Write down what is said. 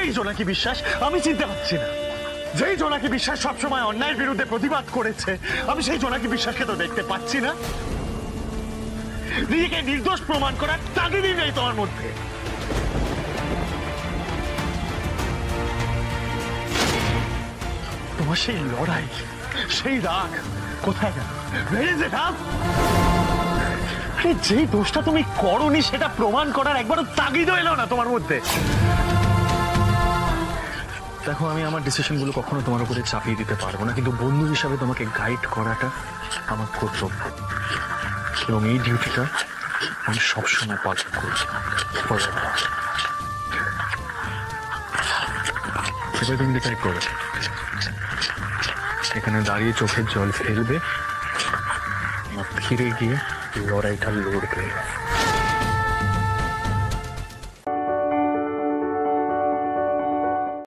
সেই জোনাকি বিশ্বাস আমি চিনতে পারছি না। যেই জোনাকি বিশ্বাস সবসময় অন্যায়ের বিরুদ্ধে প্রতিবাদ করেছে, আমি সেই জোনাকি বিশ্বাসকে তো দেখতে পাচ্ছি না। নিজেকে নির্দোষ প্রমাণ করার তাগিদই নেই তোমার মধ্যে। তোমার সেই লড়াই, সেই রাগ কোথায় গেল? যে দোষটা তুমি করোনি সেটা প্রমাণ করার একবারও তাগিদও এলো না তোমার মধ্যে। দেখো, আমি আমার ডিসিশনগুলো কখনো তোমার উপরে চাপিয়ে দিতে পারবো না, কিন্তু বন্ধু হিসাবে তোমাকে গাইড করাটা আমার কর্তব্য, এবং এই ডিউটিটা আমি সবসময় পালন করছি। এবার তুমি ডিসাইড করবে, এখানে দাঁড়িয়ে চোখের জল ফেলবে, ফিরে গিয়ে লড়াইটা লড়বে।